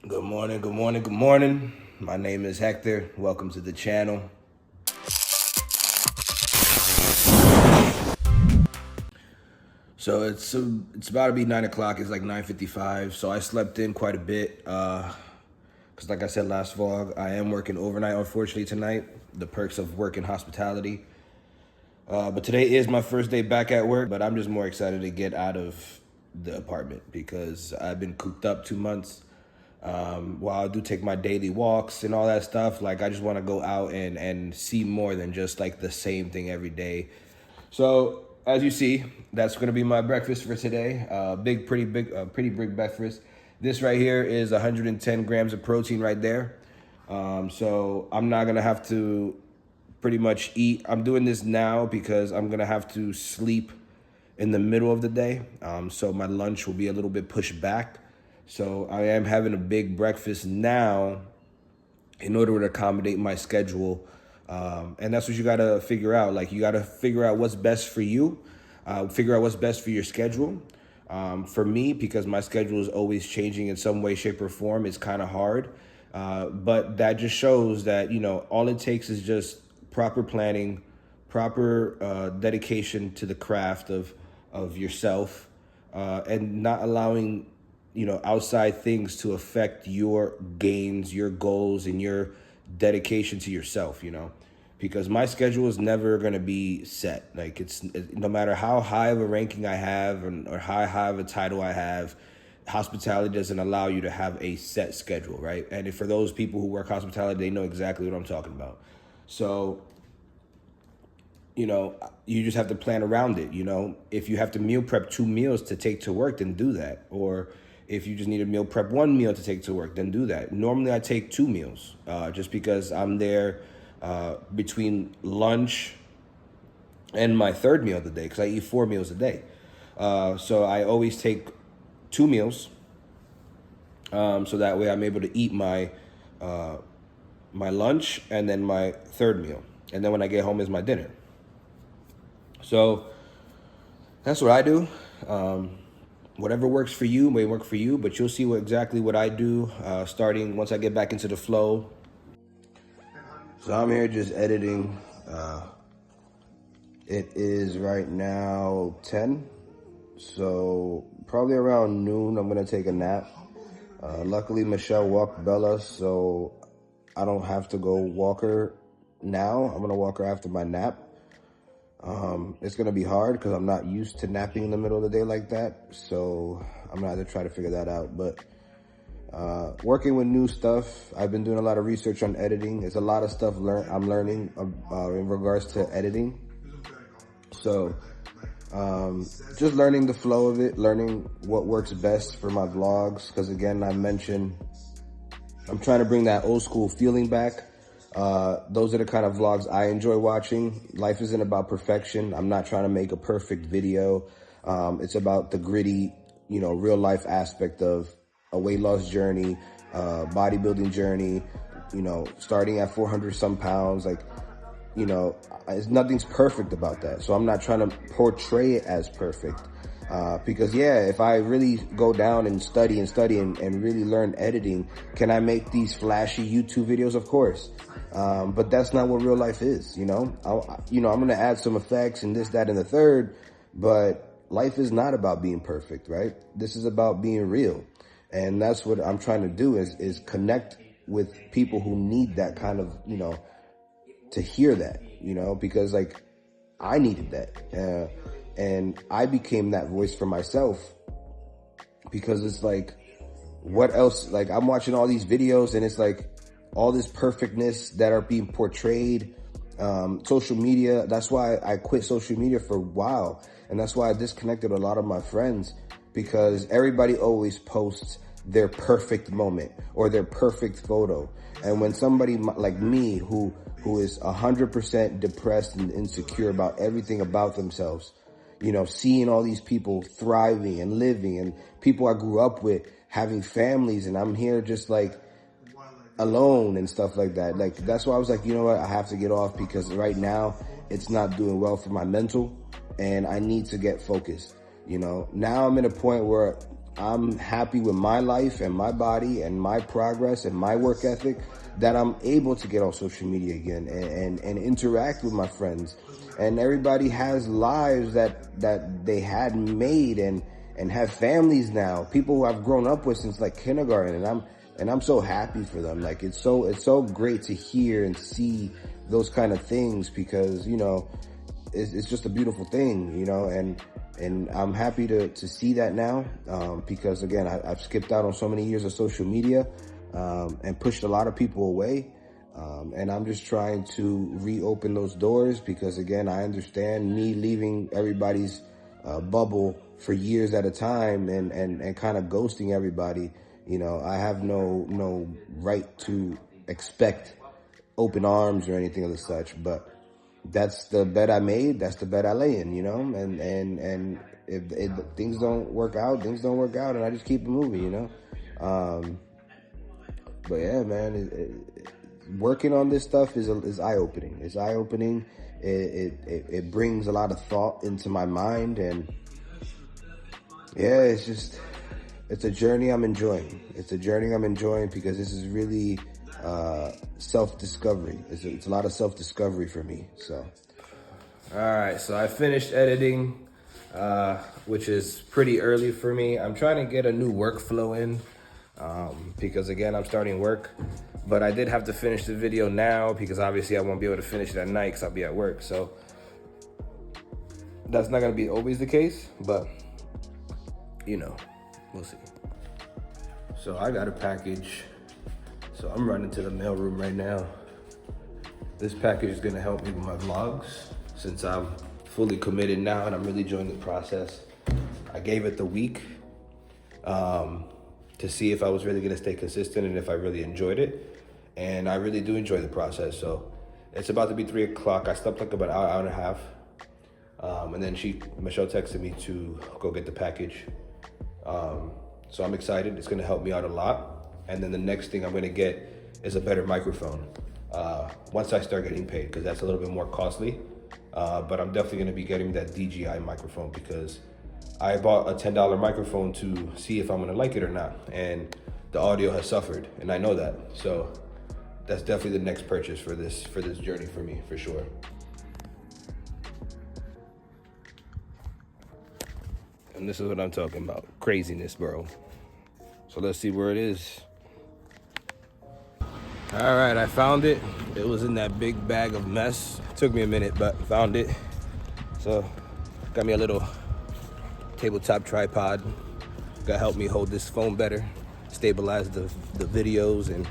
Good morning, good morning, good morning. My name is Hector. Welcome to the channel. So it's about to be 9 o'clock. It's like 9:55. So I slept in quite a bit. Because like I said last vlog, I am working overnight, unfortunately, tonight. The perks of working hospitality. But today is my first day back at work, but I'm just more excited to get out of the apartment because I've been cooped up 2 months. While I do take my daily walks and all that stuff, like I just want to go out and see more than just like the same thing every day. So as you see, that's going to be my breakfast for today. Pretty big breakfast. This right here is 110 grams of protein right there. So I'm not going to have to pretty much eat. I'm doing this now because I'm going to have to sleep in the middle of the day. So my lunch will be a little bit pushed back. So I am having a big breakfast now in order to accommodate my schedule. And that's what you got to figure out. Like you got to figure out what's best for you, figure out what's best for your schedule. For me, because my schedule is always changing in some way, shape, or form, it's kind of hard. But that just shows that, you know, all it takes is just proper planning, proper dedication to the craft of yourself, and not allowing, you know, outside things to affect your gains, your goals, and your dedication to yourself, you know, because my schedule is never going to be set. Like no matter how high of a ranking I have or how high of a title I have, hospitality doesn't allow you to have a set schedule, right? And for those people who work hospitality, they know exactly what I'm talking about. So, you know, you just have to plan around it. You know, if you have to meal prep 2 meals to take to work, then do that. Or if you just need to meal prep 1 meal to take to work, then do that. Normally I take 2 meals just because I'm there between lunch and my third meal of the day, because I eat 4 meals a day. So I always take 2 meals, so that way I'm able to eat my lunch and then my third meal. And then when I get home is my dinner. So that's what I do. Whatever works for you may work for you, but you'll see exactly what I do starting once I get back into the flow. So I'm here just editing. It is right now 10. So probably around noon, I'm going to take a nap. Luckily, Michelle walked Bella, so I don't have to go walk her now. I'm going to walk her after my nap. It's going to be hard because I'm not used to napping in the middle of the day like that. So I'm going to have to try to figure that out. But working with new stuff, I've been doing a lot of research on editing. There's a lot of stuff I'm learning in regards to editing. So just learning the flow of it, learning what works best for my vlogs. Because again, I mentioned I'm trying to bring that old school feeling back. Those are the kind of vlogs I enjoy watching. Life isn't about perfection. I'm not trying to make a perfect video. It's about the gritty, you know, real life aspect of a weight loss journey, bodybuilding journey, you know, starting at 400 some pounds. Like, you know, nothing's perfect about that. So I'm not trying to portray it as perfect. Because yeah, if I really go down and study and really learn editing, can I make these flashy YouTube videos? Of course. But that's not what real life is, you know? I'm going to add some effects and this, that, and the third, but life is not about being perfect, right? This is about being real. And that's what I'm trying to do is connect with people who need that kind of, you know, to hear that, you know, because like I needed that. And I became that voice for myself because it's like, what else? Like I'm watching all these videos and it's like all this perfectness that are being portrayed. Social media, that's why I quit social media for a while. And that's why I disconnected a lot of my friends, because everybody always posts their perfect moment or their perfect photo. And when somebody like me, who is 100% depressed and insecure about everything about themselves, you know, seeing all these people thriving and living and people I grew up with having families, and I'm here just like alone and stuff like that. Like, that's why I was like, you know what, I have to get off, because right now it's not doing well for my mental and I need to get focused. You know, now I'm in a point where I'm happy with my life and my body and my progress and my work ethic that I'm able to get on social media again and interact with my friends. And everybody has lives that they had made and have families now. People who I've grown up with since like kindergarten, and I'm so happy for them. Like it's so great to hear and see those kind of things, because you know it's just a beautiful thing, you know, and I'm happy to see that now, because again, I've skipped out on so many years of social media, and pushed a lot of people away. And I'm just trying to reopen those doors, because again, I understand me leaving everybody's bubble for years at a time and kind of ghosting everybody. You know, I have no right to expect open arms or anything of the such, but that's the bet I made. That's the bet I lay in, you know, and if things don't work out, things don't work out, and I just keep it moving, you know. But yeah, man, working on this stuff is eye-opening. It's eye-opening. It brings a lot of thought into my mind, and yeah, it's a journey I'm enjoying. It's a journey I'm enjoying because this is really self-discovery. It's a lot of self-discovery for me. So, all right, so I finished editing, which is pretty early for me. I'm trying to get a new workflow in, because again, I'm starting work, but I did have to finish the video now because obviously I won't be able to finish it at night because I'll be at work. So that's not gonna be always the case, but you know, we'll see. So I got a package. So I'm running to the mailroom right now. This package is gonna help me with my vlogs since I'm fully committed now and I'm really enjoying the process. I gave it the week to see if I was really gonna stay consistent and if I really enjoyed it. And I really do enjoy the process. So it's about to be 3 o'clock. I slept like about an hour and a half. And then Michelle texted me to go get the package. So I'm excited. It's gonna help me out a lot. And then the next thing I'm gonna get is a better microphone once I start getting paid, because that's a little bit more costly. But I'm definitely gonna be getting that DJI microphone because I bought a $10 microphone to see if I'm gonna like it or not. And the audio has suffered, and I know that. So that's definitely the next purchase for this journey for me, for sure. And this is what I'm talking about, craziness, bro. So let's see where it is. All right, I found it. It was in that big bag of mess. It took me a minute, but found it. So got me a little tabletop tripod. Gonna help me hold this phone better, stabilize the videos, and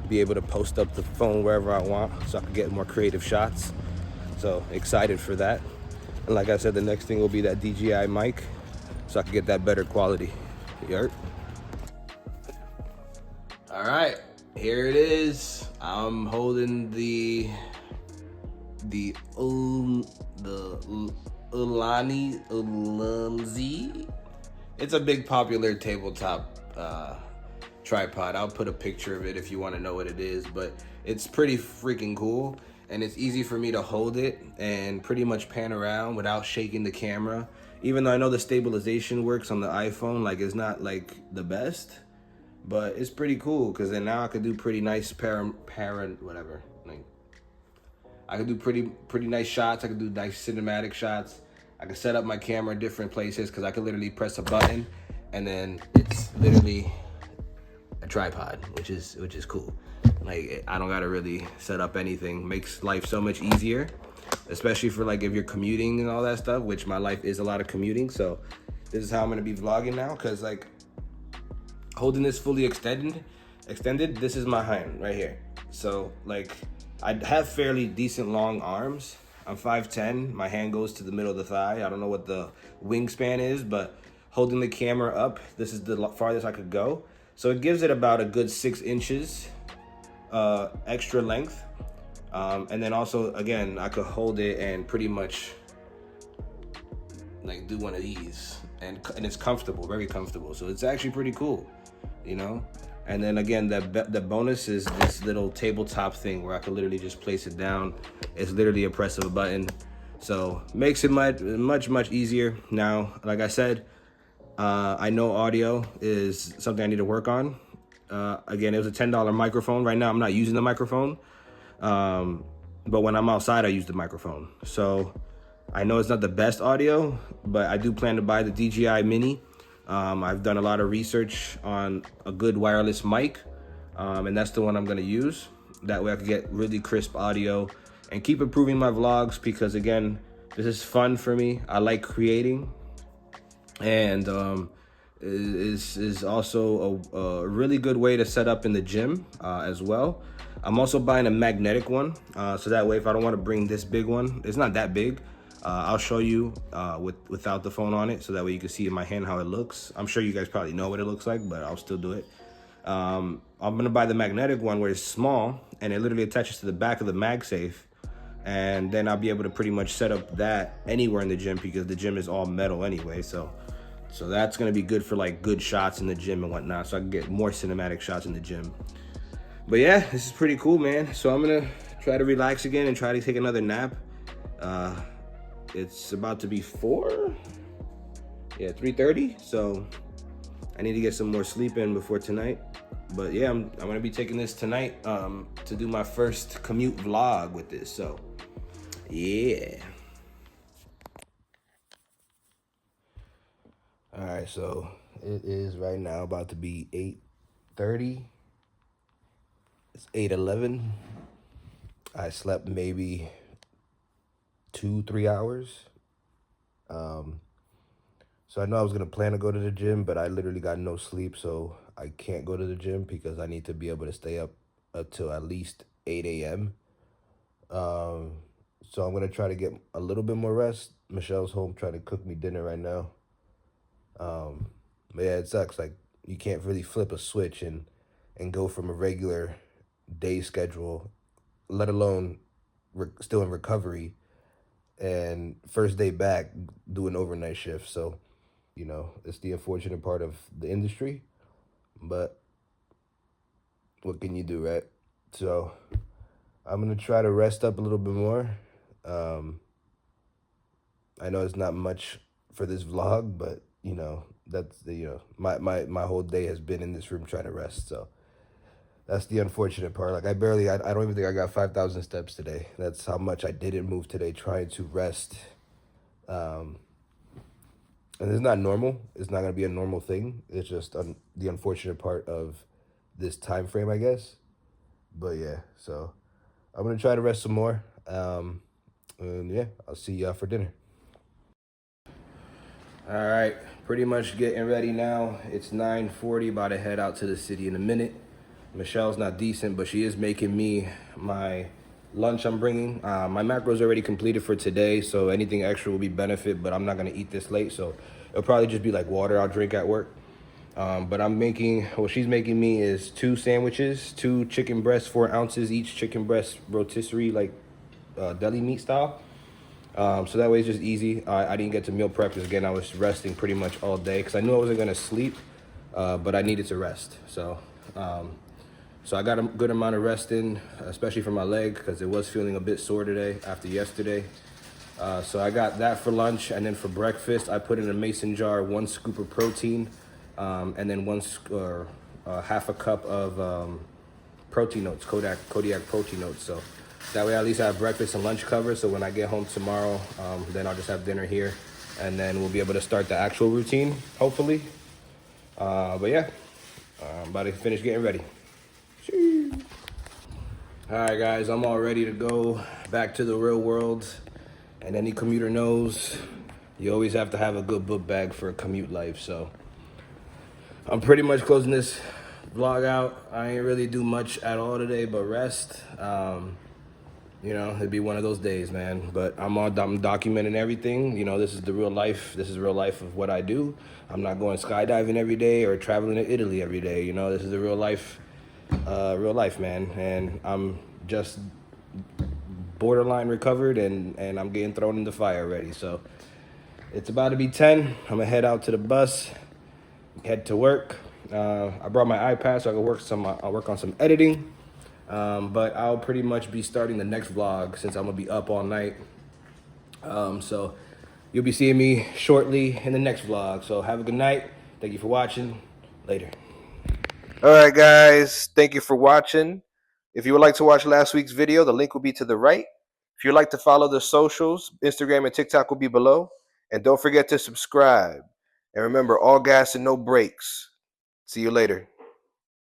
be able to post up the phone wherever I want so I can get more creative shots. So excited for that. And like I said, the next thing will be that DJI mic so I can get that better quality. You heard? All right, here it is. I'm holding the Ulanzi. It's a big popular tabletop tripod. I'll put a picture of it if you want to know what it is, but it's pretty freaking cool, and it's easy for me to hold it and pretty much pan around without shaking the camera. Even though I know the stabilization works on the iPhone, like it's not like the best, but it's pretty cool because then now I could do pretty nice whatever. Like I could do pretty nice shots. I could do nice cinematic shots. I could set up my camera in different places because I could literally press a button and then it's literally a tripod, which is cool. Like I don't gotta really set up anything. Makes life so much easier, especially for like if you're commuting and all that stuff, which my life is a lot of commuting. So this is how I'm gonna be vlogging now, because like holding this fully extended, this is my hand right here. So like I have fairly decent long arms. I'm 5'10", my hand goes to the middle of the thigh. I don't know what the wingspan is, but holding the camera up, this is the farthest I could go. So it gives it about a good 6 inches extra length. And then also, again, I could hold it and pretty much like do one of these, and it's comfortable, very comfortable. So it's actually pretty cool, you know? And then again, the bonus is this little tabletop thing where I could literally just place it down. It's literally a press of a button. So makes it much easier. Now, like I said, I know audio is something I need to work on. Again, it was a $10 microphone. Right now, I'm not using the microphone. But when I'm outside, I use the microphone. So I know it's not the best audio, but I do plan to buy the DJI Mini. I've done a lot of research on a good wireless mic, and that's the one I'm gonna use. That way I can get really crisp audio and keep improving my vlogs, because again, this is fun for me. I like creating, and is also a really good way to set up in the gym as well. I'm also buying a magnetic one, so that way if I don't want to bring this big one, it's not that big, I'll show you without the phone on it, so that way you can see in my hand how it looks. I'm sure you guys probably know what it looks like, but I'll still do it. I'm gonna buy the magnetic one where it's small and it literally attaches to the back of the MagSafe, and then I'll be able to pretty much set up that anywhere in the gym, because the gym is all metal anyway. So that's gonna be good for like good shots in the gym and whatnot, so I can get more cinematic shots in the gym. But yeah, this is pretty cool, man. So I'm gonna try to relax again and try to take another nap. It's about to be 3:30, so I need to get some more sleep in before tonight. But yeah, I'm gonna be taking this tonight to do my first commute vlog with this, so yeah. All right, so it is right now about to be 8:30. It's 8:11. I slept maybe 2-3 hours. So I know I was gonna plan to go to the gym, but I literally got no sleep, so I can't go to the gym because I need to be able to stay up until at least 8 a.m. So I'm gonna try to get a little bit more rest. Michelle's home trying to cook me dinner right now. But yeah, it sucks. Like, you can't really flip a switch and go from a regular day schedule, let alone still in recovery, and first day back do an overnight shift. So, you know, it's the unfortunate part of the industry, but what can you do, right? So I'm gonna try to rest up a little bit more. I know it's not much for this vlog, but you know, that's the, you know, my whole day has been in this room trying to rest. So that's the unfortunate part. Like, I don't even think I got 5,000 steps today. That's how much I didn't move today, trying to rest. And it's not normal. It's not gonna be a normal thing. It's just the unfortunate part of this time frame, I guess. But yeah, so I'm gonna try to rest some more. And yeah, I'll see y'all for dinner. All right, pretty much getting ready now. It's 9:40, about to head out to the city in a minute. Michelle's not decent, but she is making me my lunch I'm bringing. My macro's already completed for today, so anything extra will be benefit, but I'm not gonna eat this late, so it'll probably just be like water I'll drink at work. But what she's making me is 2 sandwiches, 2 chicken breasts, 4 ounces each chicken breast, rotisserie, like deli meat style. So that way it's just easy. I didn't get to meal prep because, again, I was resting pretty much all day because I knew I wasn't gonna sleep, but I needed to rest. So I got a good amount of rest in, especially for my leg, because it was feeling a bit sore today after yesterday. So I got that for lunch, and then for breakfast, I put in a mason jar 1 scoop of protein, and then half a cup of protein oats, Kodiak protein oats. So that way at least I have breakfast and lunch covered. So when I get home tomorrow, then I'll just have dinner here, and then we'll be able to start the actual routine, hopefully. But yeah, I'm about to finish getting ready. All right, guys, I'm all ready to go back to the real world. And any commuter knows you always have to have a good book bag for a commute life. So I'm pretty much closing this vlog out. I ain't really do much at all today but rest. You know, it'd be one of those days, man. But I'm documenting everything. You know, this is the real life. This is real life of what I do. I'm not going skydiving every day or traveling to Italy every day. You know, this is the real life, man. And I'm just borderline recovered, and I'm getting thrown in the fire already. So it's about to be 10. I'm gonna head out to the bus, head to work. I brought my iPad so I can I'll work on some editing. But I'll pretty much be starting the next vlog since I'm gonna be up all night. So you'll be seeing me shortly in the next vlog. So have a good night. Thank you for watching. Later. All right, guys. Thank you for watching. If you would like to watch last week's video, the link will be to the right. If you'd like to follow the socials, Instagram and TikTok will be below. And don't forget to subscribe. And remember, all gas and no brakes. See you later.